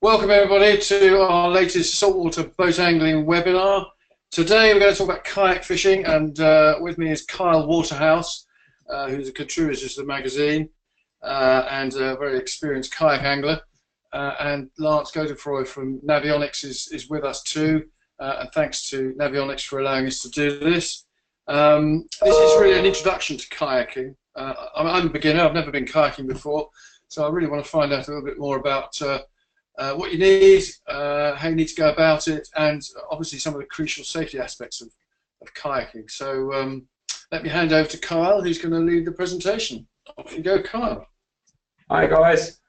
Welcome everybody to our latest saltwater boat angling webinar. Today we're going to talk about kayak fishing, and with me is Kyle Waterhouse, who's a contributor to the magazine and a very experienced kayak angler. And Lance Godefroy from Navionics is with us too, and thanks to Navionics for allowing us to do this. This is really an introduction to kayaking. I'm a beginner, I've never been kayaking before, so I really want to find out a little bit more about what you need, how you need to go about it, and obviously some of the crucial safety aspects of kayaking. So let me hand over to Kyle, who's going to lead the presentation. Off you go, Kyle. Hi guys.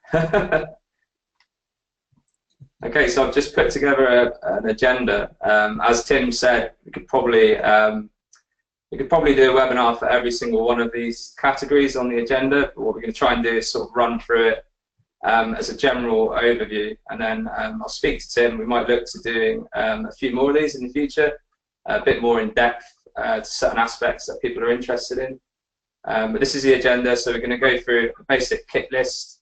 Okay, so I've just put together an agenda. As Tim said, we could probably do a webinar for every single one of these categories on the agenda. But what we're going to try and do is sort of run through it as a general overview, and then I'll speak to Tim. We might look to doing a few more of these in the future, a bit more in depth to certain aspects that people are interested in. But this is the agenda, so we're going to go through a basic kit list,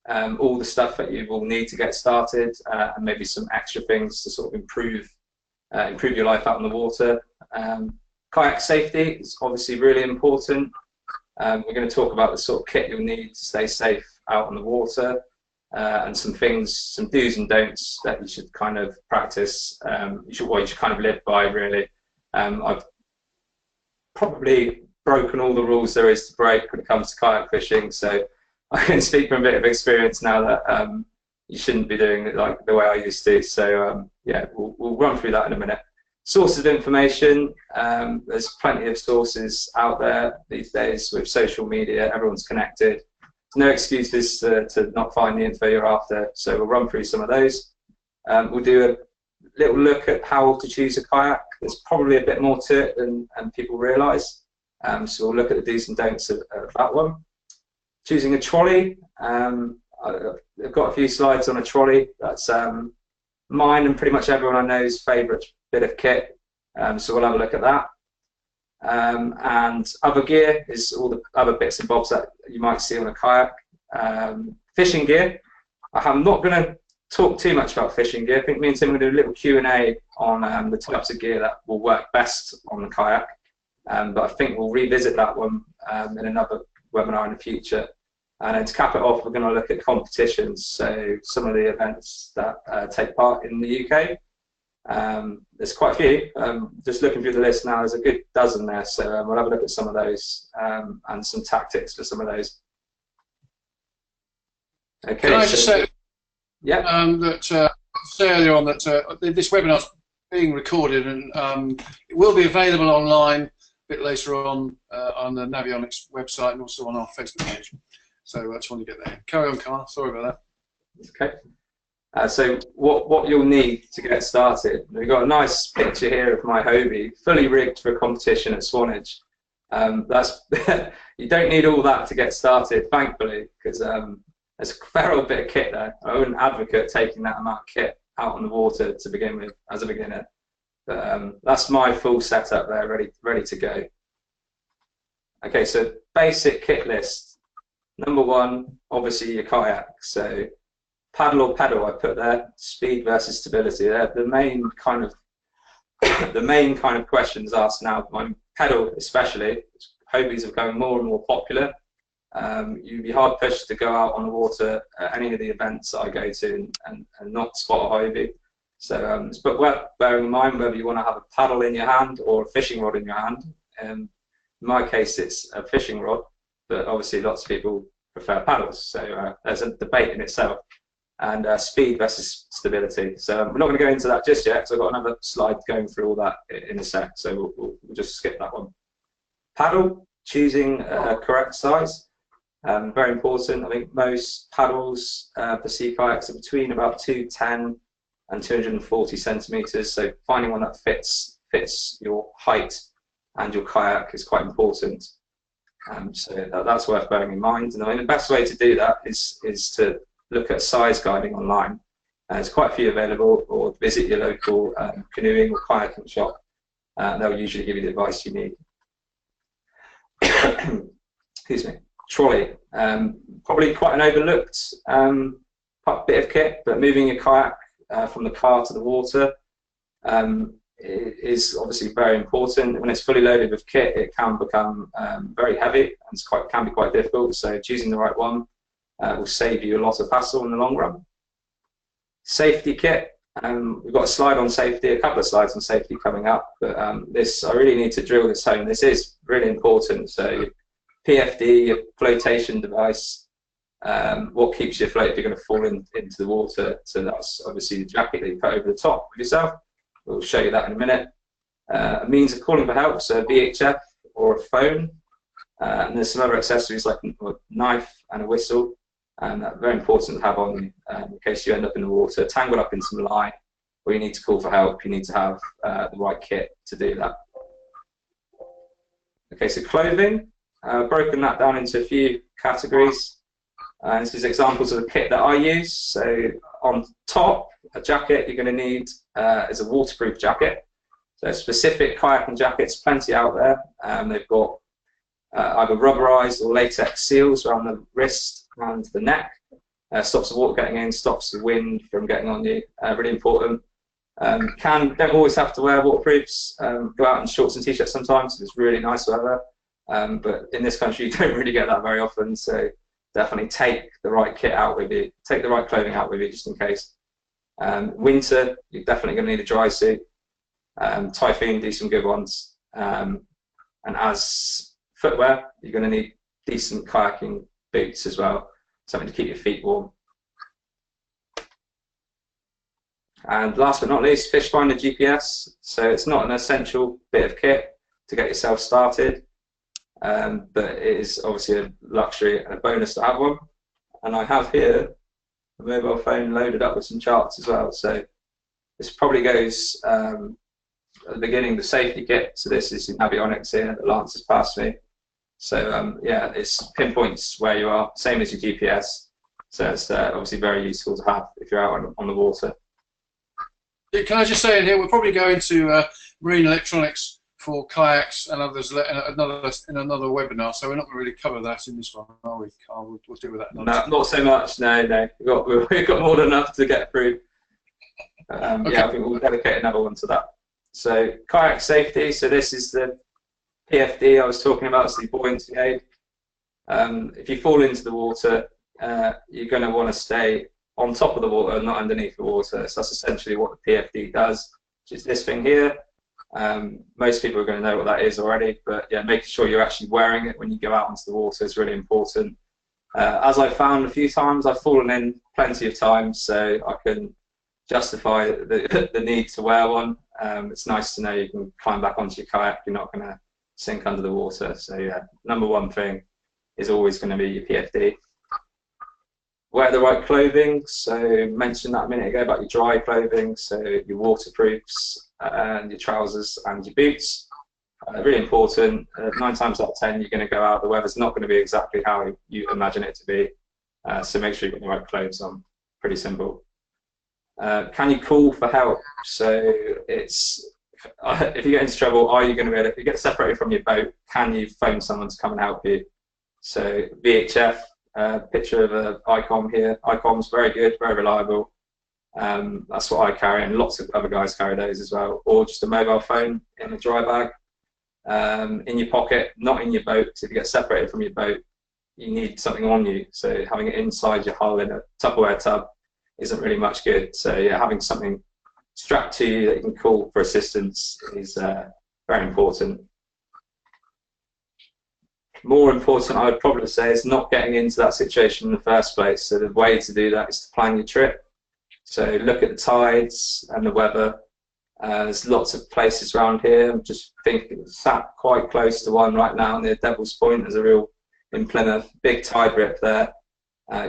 all the stuff that you will need to get started, and maybe some extra things to sort of improve your life out on the water. Kayak safety is obviously really important. We're going to talk about the sort of kit you'll need to stay safe out on the water, and some things, some do's and don'ts that you should kind of practice. You should kind of live by, really. I've probably broken all the rules there is to break when it comes to kayak fishing, so I can speak from a bit of experience now that you shouldn't be doing it like the way I used to. So yeah, we'll run through that in a minute. Sources of information, there's plenty of sources out there these days with social media. Everyone's connected. There's no excuses to not find the info you're after, so we'll run through some of those. We'll do a little look at how to choose a kayak. There's probably a bit more to it than people realise, so we'll look at the do's and don'ts of that one. Choosing a trolley, I've got a few slides on a trolley. That's mine and pretty much everyone I know's favourite bit of kit, so we'll have a look at that. And other gear is all the other bits and bobs that you might see on a kayak. Fishing gear, I'm not going to talk too much about fishing gear. I think me and Tim will do a little Q&A on the types of gear that will work best on the kayak, but I think we'll revisit that one in another webinar in the future. And then to cap it off, we're going to look at competitions, so some of the events that take part in the UK. There's quite a few. Just looking through the list now, there's a good dozen there, so we'll have a look at some of those and some tactics for some of those. Okay. Can I just say, yeah, that say earlier on that this webinar is being recorded, and it will be available online a bit later on the Navionics website and also on our Facebook page. So I just want to get there. Carry on, Carl. Sorry about that. Okay. So what you'll need to get started, we've got a nice picture here of my Hobie, fully rigged for a competition at Swanage. That's you don't need all that to get started, thankfully, because there's a fair old bit of kit there. I wouldn't advocate taking that amount of kit out on the water to begin with as a beginner. But that's my full setup there, ready to go. Okay, so basic kit list. Number one, obviously your kayak. So paddle or pedal, I put there. Speed versus stability. They're the main kind of questions asked now. My pedal, especially, Hobies are becoming more and more popular. You'd be hard pushed to go out on the water at any of the events that I go to and not spot a Hobie. So but bearing in mind whether you want to have a paddle in your hand or a fishing rod in your hand. In my case, it's a fishing rod, but obviously lots of people prefer paddles. So there's a debate in itself. And speed versus stability. So we're not going to go into that just yet, because I've got another slide going through all that in a sec, so we'll just skip that one. Paddle, choosing a correct size, very important. I think most paddles for sea kayaks are between about 210 and 240 centimetres, so finding one that fits your height and your kayak is quite important. So that's worth bearing in mind. And I mean, the best way to do that is to look at size guiding online. There's quite a few available, or visit your local canoeing or kayaking shop. They'll usually give you the advice you need. Excuse me. Trolley, probably quite an overlooked bit of kit, but moving your kayak from the car to the water is obviously very important. When it's fully loaded with kit, it can become very heavy and can be quite difficult. So choosing the right one will save you a lot of hassle in the long run. Safety kit. We've got a slide on safety, a couple of slides on safety coming up, but this, I really need to drill this home. This is really important. So PFD, your flotation device, what keeps you afloat if you're going to fall into the water. So that's obviously the jacket that you put over the top of yourself. We'll show you that in a minute. A means of calling for help, so a VHF or a phone. And there's some other accessories like a knife and a whistle. And that's very important to have on you in case you end up in the water, tangled up in some line, or you need to call for help. You need to have the right kit to do that. Okay, so clothing, broken that down into a few categories. This is examples of the kit that I use. So on top, a jacket you're going to need is a waterproof jacket. So specific kayaking jackets, plenty out there. They've got either rubberized or latex seals around the wrist and the neck. Stops the water getting in, stops the wind from getting on you. Really important. Don't always have to wear waterproofs. Go out in shorts and t-shirts sometimes if it's really nice weather. But in this country, you don't really get that very often. So definitely take the right kit out with you. Take the right clothing out with you just in case. Winter, you're definitely going to need a dry suit. Typhoon, do some good ones. And as footwear, you're going to need decent kayaking boots as well, something to keep your feet warm. And last but not least, fish finder GPS. So it's not an essential bit of kit to get yourself started, but it is obviously a luxury and a bonus to have one. And I have here a mobile phone loaded up with some charts as well. So this probably goes at the beginning, the safety kit. So this is the Navionics here that Lance has passed me. So yeah, it pinpoints where you are, same as your GPS. So it's obviously very useful to have if you're out on the water. Can I just say in here, we'll probably go into marine electronics for kayaks and others in another webinar. So we're not going to really cover that in this one, are we, Carl? We'll deal with that. No, not so much. No. We've got more than enough to get through. Okay. Yeah, I think we'll dedicate another one to that. So kayak safety. So this is the PFD I was talking about, so the buoyancy aid. If you fall into the water, you're going to want to stay on top of the water, not underneath the water. So that's essentially what the PFD does, which is this thing here. Most people are going to know what that is already, but yeah, making sure you're actually wearing it when you go out into the water is really important. As I've found a few times, I've fallen in plenty of times, so I can justify the need to wear one. It's nice to know you can climb back onto your kayak, you're not going to sink under the water. So yeah, number one thing is always going to be your PFD. Wear the right clothing. So mentioned that a minute ago about your dry clothing, so your waterproofs and your trousers and your boots. Really important. 9 times out of 10 you're going to go out, the weather's not going to be exactly how you imagine it to be. So make sure you get the right clothes on. Pretty simple. Can you call for help? So it's if you get into trouble, are you going to be able to, if you get separated from your boat, can you phone someone to come and help you? So VHF, picture of an ICOM here. ICOM's very good, very reliable. That's what I carry, and lots of other guys carry those as well. Or just a mobile phone in a dry bag, in your pocket, not in your boat. So if you get separated from your boat, you need something on you. So having it inside your hull in a Tupperware tub isn't really much good. So yeah, having something strapped to you that you can call for assistance is very important. More important, I would probably say, is not getting into that situation in the first place. So the way to do that is to plan your trip. So look at the tides and the weather. There's lots of places around here. I'm just thinking, sat quite close to one right now near Devil's Point. There's a real, in Plymouth, big tide rip there.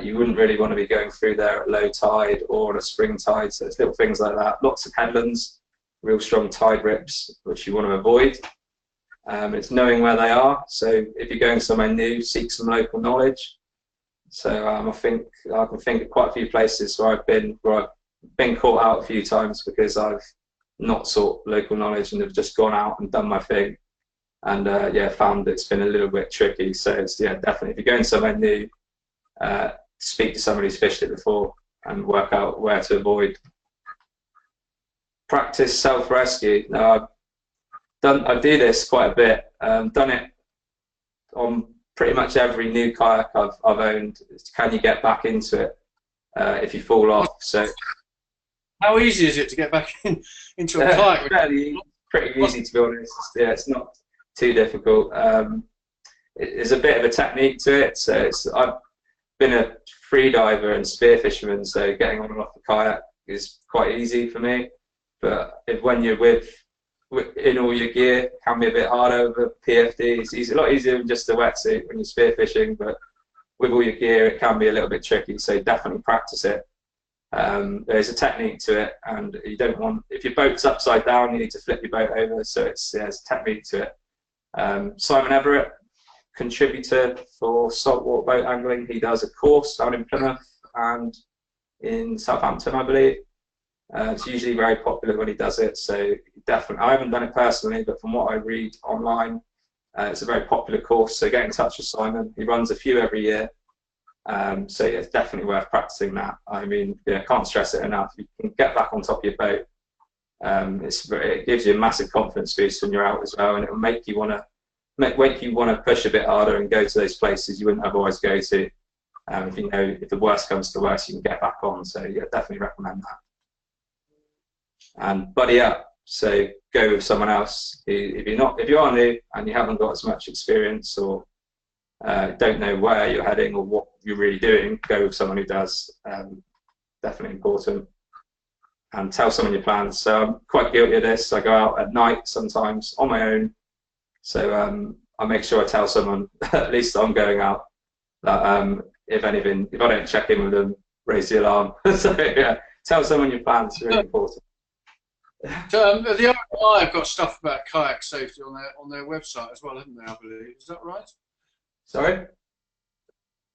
You wouldn't really want to be going through there at low tide or at a spring tide. So it's little things like that. Lots of headlands, real strong tide rips, which you want to avoid. It's knowing where they are. So if you're going somewhere new, seek some local knowledge. So I can think of quite a few places where I've been caught out a few times because I've not sought local knowledge and have just gone out and done my thing, and yeah, found it's been a little bit tricky. So it's, yeah, definitely if you're going somewhere new, speak to somebody who's fished it before, and work out where to avoid. Practice self-rescue. Now, I do this quite a bit. Done it on pretty much every new kayak I've owned. Can you get back into it if you fall off? So, how easy is it to get back into a kayak? Pretty easy, to be honest. Yeah, it's not too difficult. There's a bit of a technique to it. So I've been a free diver and spear fisherman, so getting on and off the kayak is quite easy for me. But when you're in all your gear, it can be a bit harder with a PFD. It's a lot easier than just a wetsuit when you're spear fishing, but with all your gear, it can be a little bit tricky. So definitely practice it. There's a technique to it, and you don't want, if your boat's upside down, you need to flip your boat over. So there's a technique to it. Simon Everett, contributor for Saltwater Boat Angling, he does a course down in Plymouth and in Southampton, I believe. It's usually very popular when he does it, so definitely, I haven't done it personally, but from what I read online, it's a very popular course, so get in touch with Simon. He runs a few every year, so yeah, it's definitely worth practicing that. I mean, yeah, can't stress it enough. You can get back on top of your boat. It gives you a massive confidence boost when you're out as well, and it will make you want to push a bit harder and go to those places you wouldn't otherwise go to. If the worst comes to worst, you can get back on. So yeah, definitely recommend that. And buddy up, so go with someone else. If you are new and you haven't got as much experience or don't know where you're heading or what you're really doing, go with someone who does. Definitely important. And tell someone your plans. So I'm quite guilty of this. I go out at night sometimes on my own. So I make sure I tell someone, at least I'm going out, that if I don't check in with them, raise the alarm. So yeah, tell someone your plans. It's really important. So, the RNLI have got stuff about kayak safety on their website as well, haven't they? I believe, is that right? Sorry.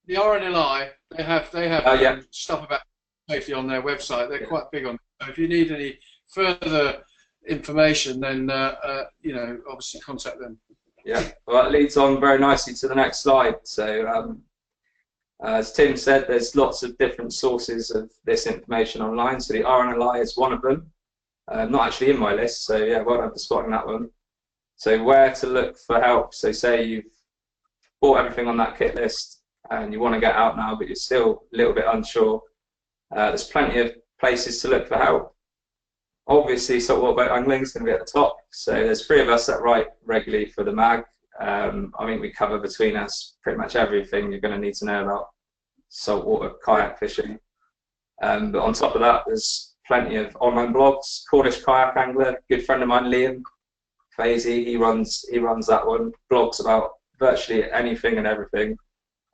The RNLI, they have yeah. stuff about safety on their website. They're quite big on it. So if you need any further information, then obviously contact them. Yeah, well, that leads on very nicely to the next slide. So as Tim said, there's lots of different sources of this information online. So the RNLI is one of them. Not actually in my list, so yeah, well done for spotting that one. So where to look for help. So say you've bought everything on that kit list and you want to get out now, but you're still a little bit unsure. There's plenty of places to look for help. Obviously, Saltwater Boat Angling is going to be at the top. So there's 3 of us that write regularly for the mag. I think we cover between us pretty much everything you're going to need to know about saltwater kayak fishing. But on top of that, there's plenty of online blogs. Cornish Kayak Angler, good friend of mine, Liam Fazy, he runs that one. Blogs about virtually anything and everything.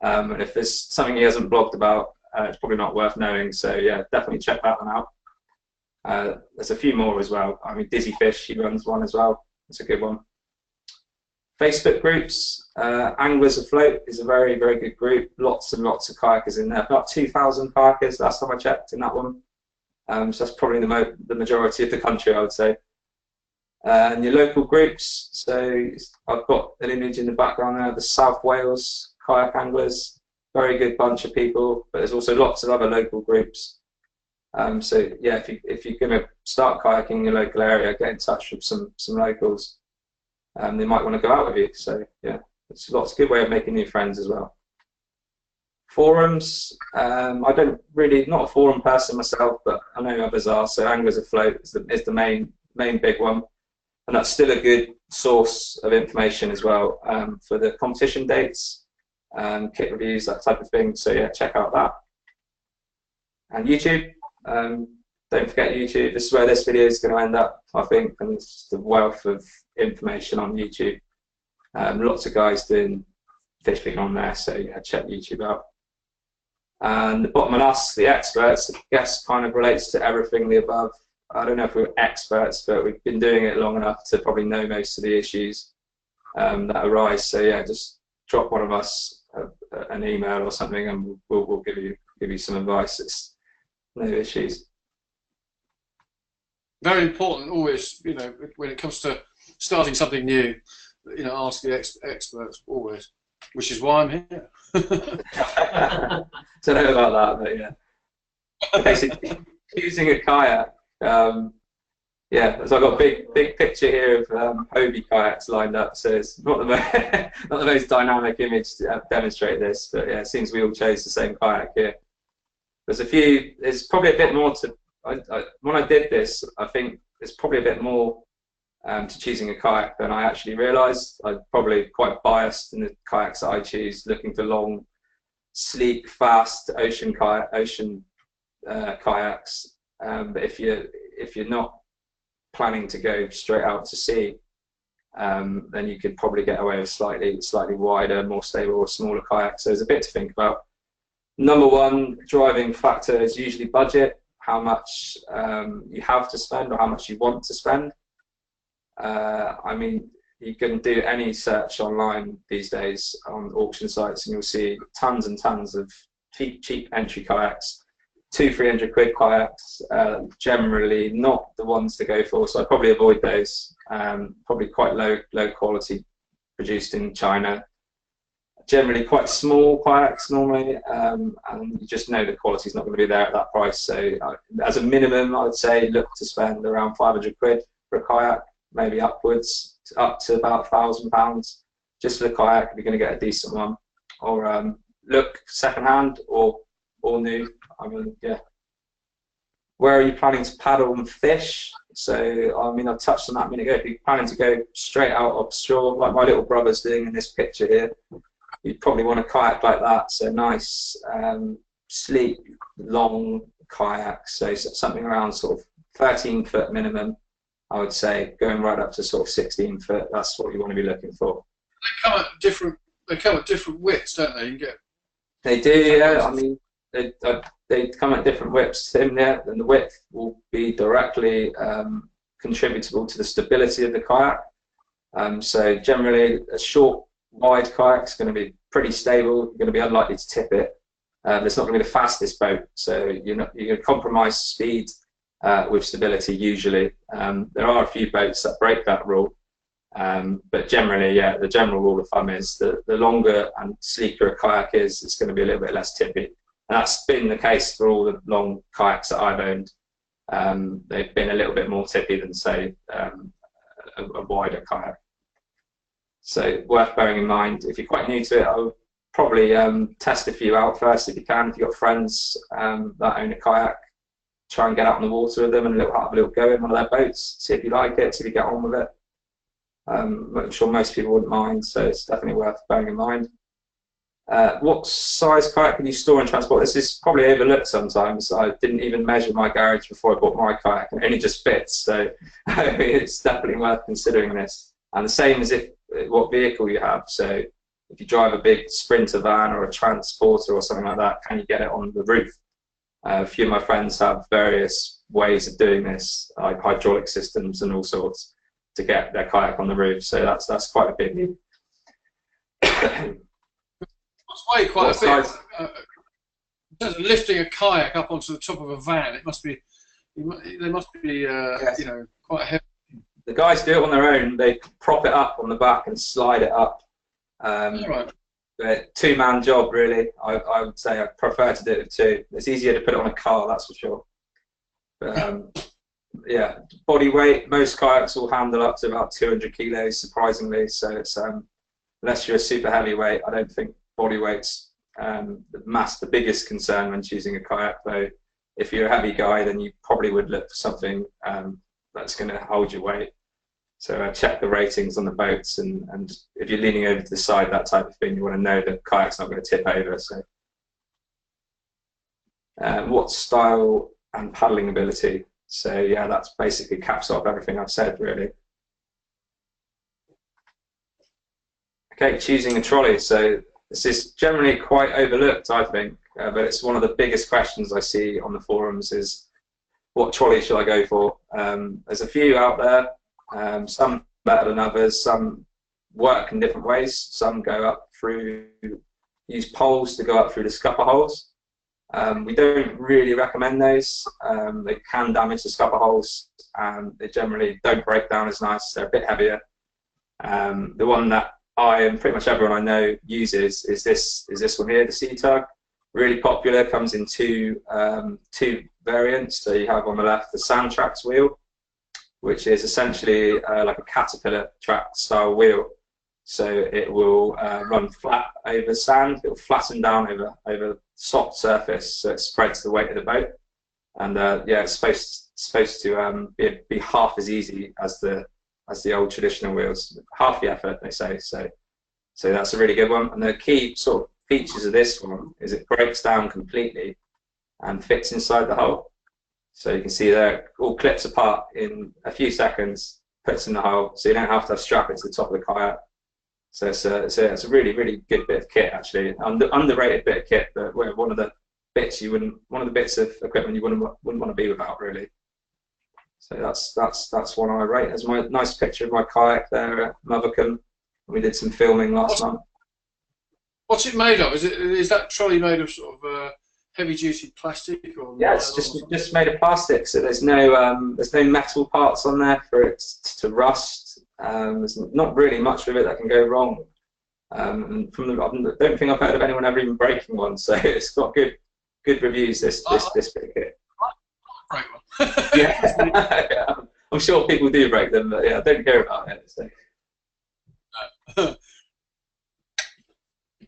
And if there's something he hasn't blogged about, it's probably not worth knowing. So yeah, definitely check that one out. There's a few more as well. I mean, Dizzy Fish, he runs one as well. It's a good one. Facebook groups, Anglers Afloat is a very, very good group. Lots and lots of kayakers in there. About 2,000 kayakers last time I checked in that one. So that's probably the majority of the country, I would say. And your local groups, so I've got an image in the background there, the South Wales Kayak Anglers, very good bunch of people, but there's also lots of other local groups. So yeah, if you're going to start kayaking in your local area, get in touch with some locals. They might want to go out with you, so yeah, it's a good way of making new friends as well. Forums, I don't really, not a forum person myself, but I know others are. So Anglers Afloat is the main big one, and that's still a good source of information as well for the competition dates, kit reviews, that type of thing. So yeah, check out that. And YouTube, don't forget YouTube. This is where this video is going to end up, I think, and it's the wealth of information on YouTube. Lots of guys doing fishing on there, so yeah, check YouTube out. And the bottom of us, the experts, I guess kind of relates to everything the above. I don't know if we're experts, but we've been doing it long enough to probably know most of the issues that arise. So yeah, just drop one of us an email or something, and we'll give you some advice. It's no issues. Very important, always. When it comes to starting something new, ask the experts always. Which is why I'm here. Don't know about that, but Okay, so choosing a kayak. Yeah, so I've got a big picture here of Hobie kayaks lined up. So it's not the not the most dynamic image to demonstrate this, but yeah, it seems we all chose the same kayak here. There's a few. There's probably a bit more to. When I did this, I think there's probably a bit more to choosing a kayak than I actually realised. I'm probably quite biased in the kayaks that I choose, looking for long, sleek, fast ocean kayaks. But if you're not planning to go straight out to sea, then you could probably get away with slightly wider, more stable or smaller kayaks. So there's a bit to think about. Number one driving factor is usually budget, how much you have to spend or how much you want to spend. I mean, you can do any search online these days on auction sites and you'll see tons and tons of cheap entry kayaks. 200-300 quid kayaks, generally not the ones to go for, so I'd probably avoid those. Probably quite low quality, produced in China. Generally quite small kayaks normally, and you just know the quality's not going to be there at that price. So as a minimum, I would say look to spend around 500 quid for a kayak, maybe upwards, up to about £1,000 just for the kayak if you're going to get a decent one. Or look second-hand or new. I mean, yeah. Where are you planning to paddle and fish? So, I mean, I touched on that a minute ago. If you're planning to go straight out offshore, like my little brother's doing in this picture here, you'd probably want a kayak like that. So nice, sleek, long kayak. So something around sort of 13-foot minimum, I would say, going right up to sort of 16 foot. That's what you want to be looking for. They come at different. They come at different widths, don't they? You can get. They do, yeah. I mean, they come at different widths, Tim, yeah, and the width will be directly contributable to the stability of the kayak. So generally, a short, wide kayak is going to be pretty stable. You're going to be unlikely to tip it. It's not going to be the fastest boat, so you're going to compromise speed with stability usually. There are a few boats that break that rule, but generally, yeah, the general rule of thumb is that the longer and sleeker a kayak is, it's going to be a little bit less tippy. And that's been the case for all the long kayaks that I've owned. They've been a little bit more tippy than, say, a wider kayak. So worth bearing in mind. If you're quite new to it, I would probably test a few out first if you can. If you've got friends that own a kayak, try and get out on the water with them and have a little go in one of their boats. See if you like it, see if you get on with it. I'm sure most people wouldn't mind, so it's definitely worth bearing in mind. What size kayak can you store and transport? This is probably overlooked sometimes. I didn't even measure my garage before I bought my kayak, and it only just fits, so it's definitely worth considering this. And the same as if what vehicle you have. So if you drive a big Sprinter van or a transporter or something like that, can you get it on the roof? A few of my friends have various ways of doing this, like hydraulic systems and all sorts, to get their kayak on the roof. So that's quite a biggie. It's weigh quite a bit. In terms of lifting a kayak up onto the top of a van, it must be. They must be, yes. You know, quite heavy. The guys do it on their own. They prop it up on the back and slide it up. Right. Two-man job, really. I would say I prefer to do it with two. It's easier to put it on a car, that's for sure. But yeah, body weight. Most kayaks will handle up to about 200 kilos, surprisingly. So it's unless you're a super heavyweight, I don't think body weight's the biggest concern when choosing a kayak. Though, if you're a heavy guy, then you probably would look for something that's going to hold your weight. So check the ratings on the boats, and if you're leaning over to the side, that type of thing, you want to know the kayak's not going to tip over. So, what style and paddling ability? So yeah, that's basically caps off everything I've said, really. Okay, choosing a trolley. So this is generally quite overlooked, I think, but it's one of the biggest questions I see on the forums is, what trolley should I go for? There's a few out there, some better than others, some work in different ways, some go up through, use poles to go up through the scupper holes. We don't really recommend those. They can damage the scupper holes, and they generally don't break down as nice, they're a bit heavier. The one that I and pretty much everyone I know uses is this one here, the Sea Tug. Really popular, comes in two variants. So you have on the left the sand tracks wheel, which is essentially like a caterpillar track style wheel. So it will run flat over sand. It will flatten down over soft surface, so it spreads the weight of the boat. And yeah, it's supposed to be half as easy as the old traditional wheels, half the effort, they say. So that's a really good one. And the key sort of features of this one is it breaks down completely and fits inside the hull. So you can see there, it all clips apart in a few seconds, puts in the hull, so you don't have to strap it to the top of the kayak. So it's a really, really good bit of kit, actually. Underrated bit of kit, but one of the bits of equipment you wouldn't want to be without, really. So that's one I rate. There's my nice picture of my kayak there at Mothercombe. We did some filming last month. What's it made of? Is that trolley made of sort of heavy duty plastic or? Yeah, it's just made of plastic. So there's no metal parts on there for it to rust. There's not really much with it that can go wrong. I don't think I've heard of anyone ever even breaking one. So it's got good reviews. This bit of kit. Break one. Yeah. I'm sure people do break them, but yeah, I don't care about it. So.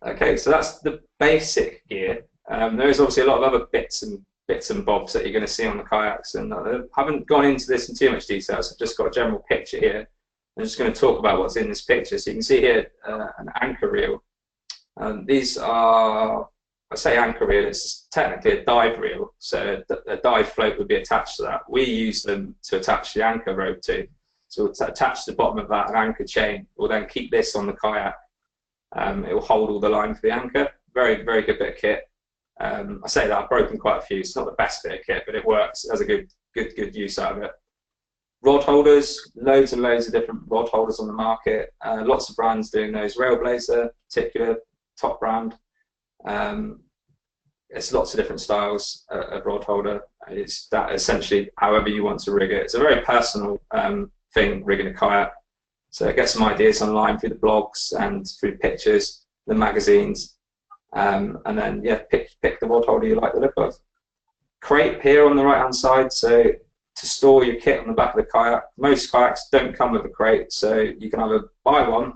Okay, so that's the basic gear. There is obviously a lot of other bits and bobs that you're going to see on the kayaks, and I haven't gone into this in too much detail, so I've just got a general picture here. I'm just going to talk about what's in this picture. So you can see here an anchor reel. These are, I say anchor reel, it's technically a dive reel, so a dive float would be attached to that. We use them to attach the anchor rope to. So we'll attach the bottom of that an anchor chain. We'll then keep this on the kayak. It will hold all the line for the anchor. Very, very good bit of kit. I say that I've broken quite a few. It's not the best bit of kit, but it works. It has a good use out of it. Rod holders, loads and loads of different rod holders on the market. Lots of brands doing those. Railblazer, particular top brand. It's lots of different styles of rod holder. It's that essentially however you want to rig it. It's a very personal thing, rigging a kayak. So get some ideas online through the blogs and through pictures, the magazines, and then yeah, pick the rod holder you like the look of. Crate here on the right hand side, so to store your kit on the back of the kayak. Most kayaks don't come with a crate, so you can either buy one.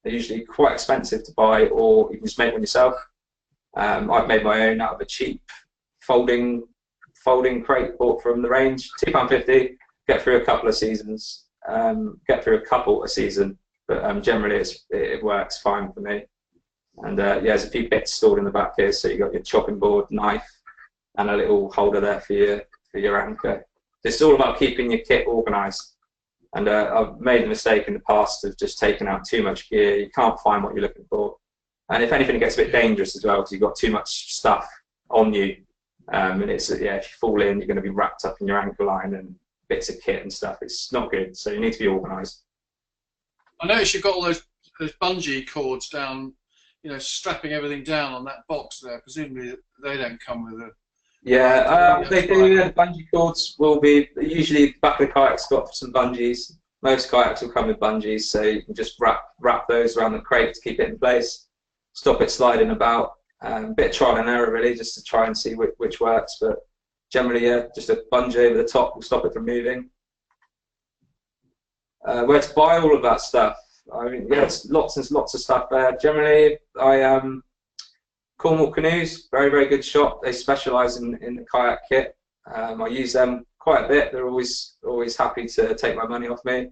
They're usually quite expensive to buy, or you can just make one yourself. I've made my own out of a cheap folding crate bought from the range, £2.50. Get through a couple of seasons. But generally it works fine for me. And yeah, there's a few bits stored in the back here, so you got your chopping board, knife, and a little holder there for your anchor. It's all about keeping your kit organised. And I've made the mistake in the past of just taking out too much gear. You can't find what you're looking for, and if anything, it gets a bit dangerous as well because you've got too much stuff on you. And it's yeah, if you fall in, you're going to be wrapped up in your anchor line and bits of kit and stuff. It's not good, so you need to be organised. I noticed you've got all those bungee cords down, strapping everything down on that box there. Presumably they don't come with a. Yeah, they do. Yeah, the bungee cords will be usually the back of the kayak's got some bungees. Most kayaks will come with bungees, so you can just wrap those around the crate to keep it in place, stop it sliding about. Bit of trial and error really, just to try and see which works, but generally, yeah, just a bungee over the top will stop it from moving. Where to buy all of that stuff? I mean, yeah, it's lots and lots of stuff there. Generally, Cornwall Canoes, very, very good shop. They specialise in the kayak kit. I use them quite a bit. They're always happy to take my money off me.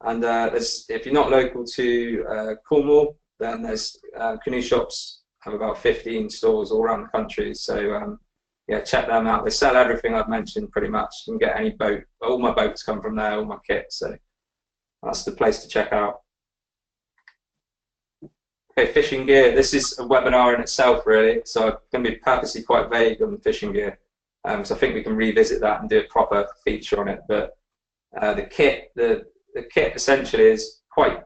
And if you're not local to Cornwall, then there's canoe shops. Have about 15 stores all around the country. So yeah, check them out. They sell everything I've mentioned pretty much. You can get any boat. All my boats come from there, all my kit. So that's the place to check out. Okay, fishing gear. This is a webinar in itself, really. So I'm going to be purposely quite vague on the fishing gear. So I think we can revisit that and do a proper feature on it. But the kit essentially is quite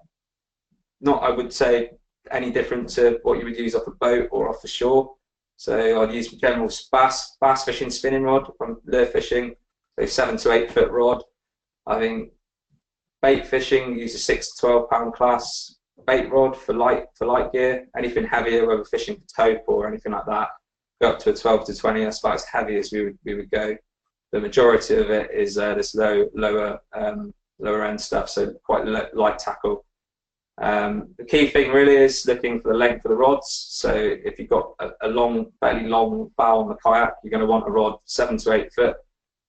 not, I would say, any different to what you would use off a boat or off the shore. So I'd use general bass fishing spinning rod from lure fishing, so 7 to 8 foot rod. I think bait fishing, use a 6 to 12 pound class bait rod for light gear. Anything heavier, whether fishing for tope or anything like that, go up to a 12 to 20. That's about as heavy as we would go. The majority of it is this lower end stuff, so quite light tackle. The key thing really is looking for the length of the rods. So if you've got a fairly long bow on the kayak, you're going to want a rod 7 to 8 foot.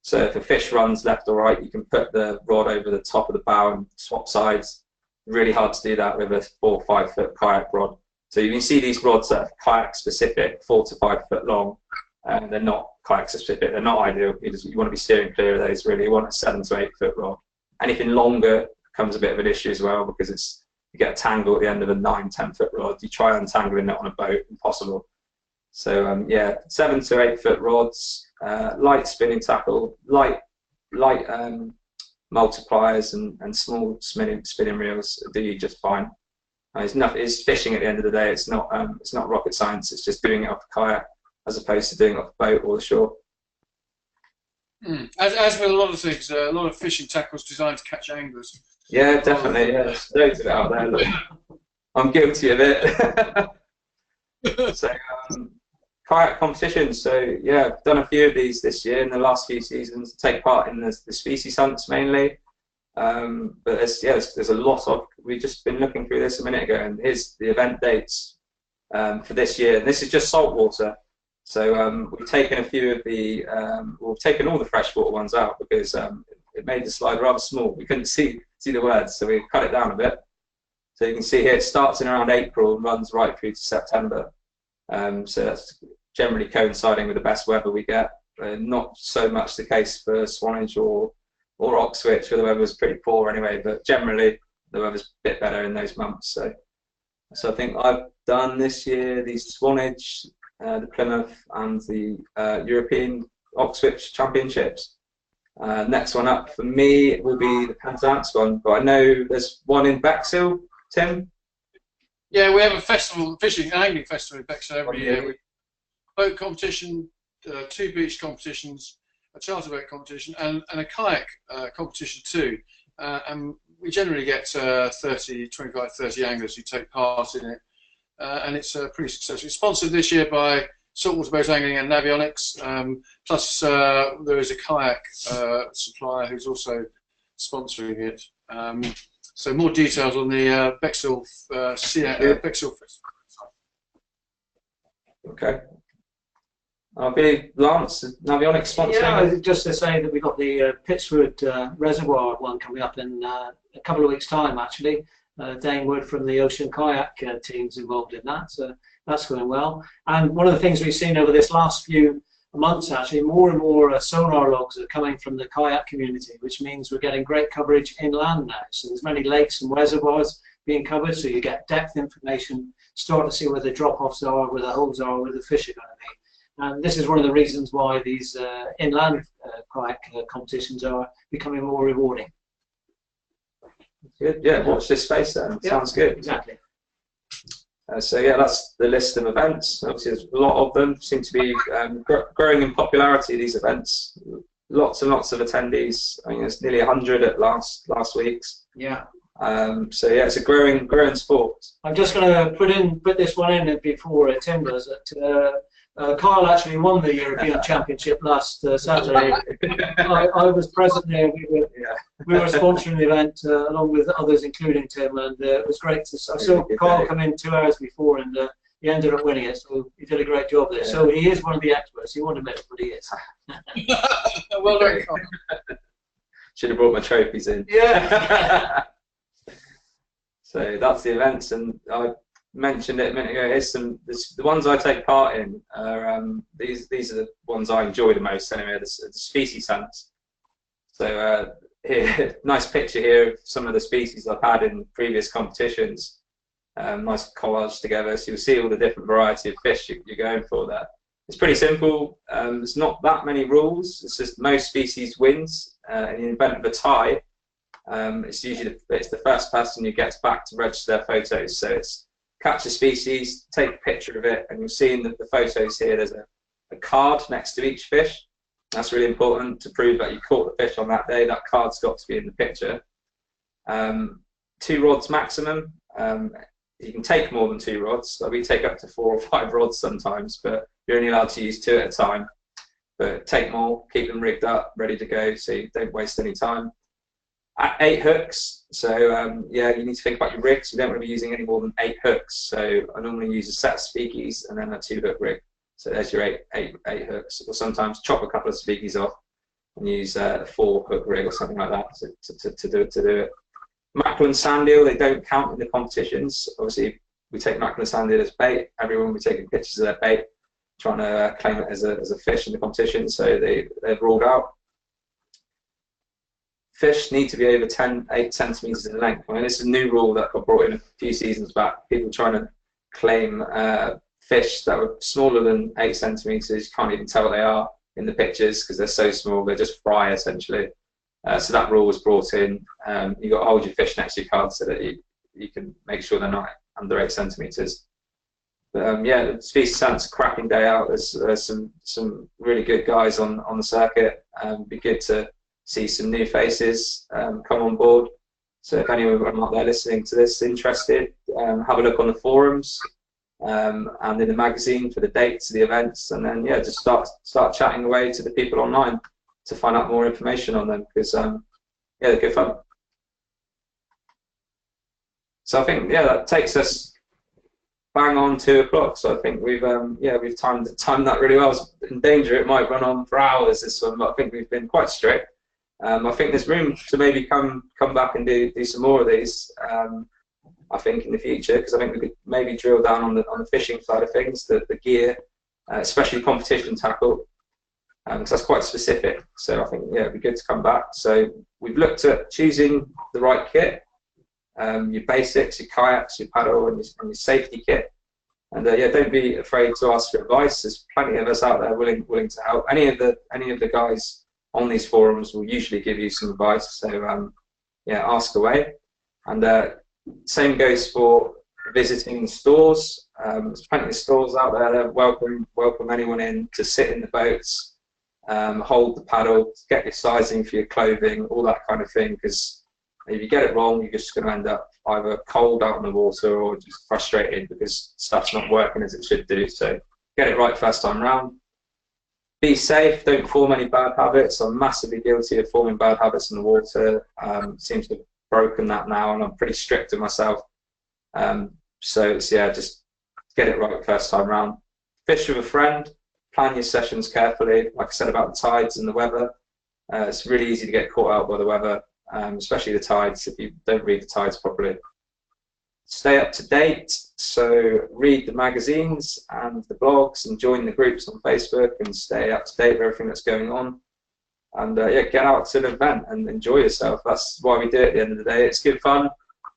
So if a fish runs left or right, you can put the rod over the top of the bow and swap sides. Really hard to do that with a 4 or 5 foot kayak rod. So you can see these rods that are kayak specific, 4 to 5 foot long, and they're not kayak specific. They're not ideal. You want to be steering clear of those. Really, you want a 7 to 8 foot rod. Anything longer becomes a bit of an issue as well, because you get a tangle at the end of a 9, 10 foot rod. You try untangling it on a boat, impossible. So yeah, 7 to 8 foot rods, light spinning tackle, light multipliers, and small spinning reels do you just fine. It's fishing at the end of the day. It's not rocket science. It's just doing it off a kayak as opposed to doing it off a boat or the shore. As with a lot of things, a lot of fishing tackles designed to catch anglers. Yeah, definitely. Yeah, there's loads of it out there. Look, I'm guilty of it. So kayak competitions. So yeah, I've done a few of these this year in the last few seasons. Take part in the species hunts mainly. But there's a lot of. We've just been looking through this a minute ago, and here's the event dates for this year. And this is just saltwater. So we've taken a few of the. We've taken all the freshwater ones out because it made the slide rather small. We couldn't see the words, so we cut it down a bit. So you can see here it starts in around April and runs right through to September. So that's generally coinciding with the best weather we get. Not so much the case for Swanage or Oxwich, where the weather was pretty poor anyway, but generally the weather's a bit better in those months. So I think I've done this year the Swanage, the Plymouth, and the European Oxwich Championships. Next one up for me will be the Penzance one, but I know there's one in Bexhill, Tim? Yeah, we have a festival, fishing and angling festival in Bexhill every year. Boat competition, 2 beach competitions, a charter boat competition, and a kayak competition too. And we generally get 25, 30 anglers who take part in it. And it's pretty successful. It's sponsored this year by Saltwater Boat Angling and Navionics. Plus, there is a kayak supplier who's also sponsoring it. So more details on the Bexhill Festival. Okay. I'll be Lance, Navionics sponsoring. Yeah, just to say that we've got the Pittsford Reservoir one coming up in a couple of weeks' time, actually. Dane Wood from the Ocean Kayak team's involved in that, so that's going well. And one of the things we've seen over this last few months, actually, more and more sonar logs are coming from the kayak community, which means we're getting great coverage inland now. So there's many lakes and reservoirs being covered, so you get depth information, start to see where the drop-offs are, where the holes are, where the fish are going to be. And this is one of the reasons why these inland kayak competitions are becoming more rewarding. Good. Yeah, watch this space then. Yeah, sounds good. Exactly. So yeah, that's the list of events. Obviously, there's a lot of them. Seem to be growing in popularity. These events, lots and lots of attendees. I mean, there's nearly 100 at last week's. Yeah. So yeah, it's a growing sport. I'm just going to put this one in before Tim does it. Kyle actually won the European Championship last Saturday. I was present there. We were sponsoring the event along with others, including Tim, and it was great to. I saw Kyle come in 2 hours before, and he ended up winning it. So he did a great job there. Yeah. So he is one of the experts. He won't admit it, but he is. Well done, Kyle. Should have brought my trophies in. Yeah. So that's the events, and I mentioned it a minute ago. Here's the ones I take part in are these are the ones I enjoy the most anyway. The species hunts. So here, nice picture here of some of the species I've had in previous competitions. Nice collage together, so you'll see all the different variety of fish you're going for there. It's pretty simple. There's not that many rules. It's just most species wins. In the event of a tie, it's usually the first person who gets back to register their photos. So it's catch a species, take a picture of it, and you'll see in the photos here there's a card next to each fish. That's really important to prove that you caught the fish on that day. That card's got to be in the picture. 2 rods maximum. You can take more than 2 rods. Like we take up to 4 or 5 rods sometimes, but you're only allowed to use 2 at a time. But take more, keep them rigged up, ready to go, so you don't waste any time. At 8 hooks, so yeah, you need to think about your rigs. You don't want to be using any more than 8 hooks. So I normally use a set of speakies and then a 2-hook rig. So there's your eight hooks. Or sometimes chop a couple of speakies off and use a 4-hook rig or something like that to do it. Mackerel and sand eel, they don't count in the competitions. Obviously, we take mackerel and sand eel as bait. Everyone will be taking pictures of their bait, trying to claim it as a fish in the competition, so they're ruled out. Fish need to be over 8 centimetres in length. I mean, this is a new rule that got brought in a few seasons back. People trying to claim fish that were smaller than 8 centimetres, you can't even tell what they are in the pictures because they're so small, they're just fry essentially. So that rule was brought in. You've got to hold your fish next to your card so that you can make sure they're not under 8 centimetres. But yeah, the Species Hunt's a cracking day out. There's some really good guys on the circuit. Be good to see some new faces come on board. So if anyone out there listening to this interested, have a look on the forums and in the magazine for the dates of the events, and then yeah, just start chatting away to the people online to find out more information on them, because yeah, they're good fun. So I think yeah, that takes us bang on 2 o'clock. So I think we've timed that really well. In danger it might run on for hours this one, but I think we've been quite strict. I think there's room to maybe come back and do some more of these. I think in the future, because I think we could maybe drill down on the fishing side of things, the gear, especially competition tackle, because that's quite specific. So I think yeah, it'd be good to come back. So we've looked at choosing the right kit, your basics, your kayaks, your paddle, and your safety kit. And yeah, don't be afraid to ask for advice. There's plenty of us out there willing to help. Any of the guys on these forums will usually give you some advice. So yeah, ask away. And same goes for visiting stores. There's plenty of stores out there that welcome anyone in to sit in the boats, hold the paddle, get your sizing for your clothing, all that kind of thing. Because if you get it wrong, you're just going to end up either cold out in the water or just frustrated because stuff's not working as it should do. So get it right first time round. Be safe, don't form any bad habits. I'm massively guilty of forming bad habits in the water. Seems to have broken that now, and I'm pretty strict with myself. So it's, yeah, just get it right first time round. Fish with a friend, plan your sessions carefully. Like I said about the tides and the weather, it's really easy to get caught out by the weather, especially the tides if you don't read the tides properly. Stay up to date, so read the magazines and the blogs and join the groups on Facebook and stay up to date with everything that's going on. And yeah, get out to an event and enjoy yourself. That's why we do it at the end of the day. It's good fun.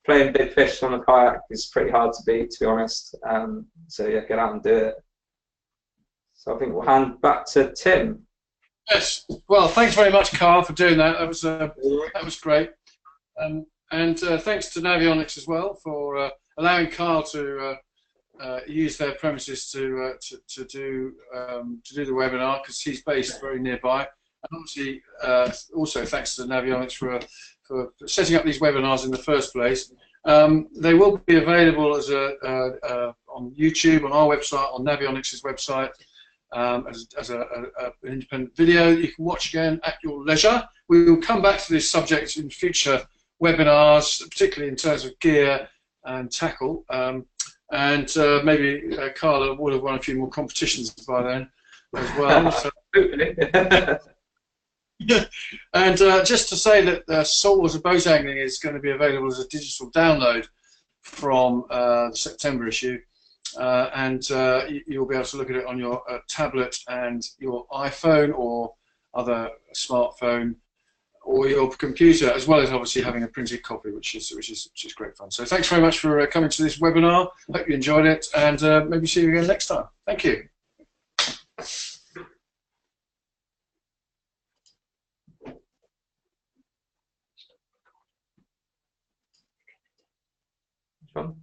Playing big fish on a kayak is pretty hard to beat, to be honest. So yeah, get out and do it. So I think we'll hand back to Tim. Yes. Well, thanks very much, Carl, for doing that. That was great. And thanks to Navionics as well for allowing Carl to use their premises to do the webinar, because he's based very nearby. And obviously, also thanks to Navionics for setting up these webinars in the first place. They will be available as on YouTube, on our website, on Navionics' website, as an independent video that you can watch again at your leisure. We will come back to this subject in future webinars, particularly in terms of gear and tackle, and maybe Carla would have won a few more competitions by then as well. So. And just to say that Saltwater Boat Angling is going to be available as a digital download from the September issue, and you'll be able to look at it on your tablet and your iPhone or other smartphone or your computer, as well as obviously having a printed copy, which is great fun. So thanks very much for coming to this webinar. Hope you enjoyed it, and maybe see you again next time. Thank you. Fun.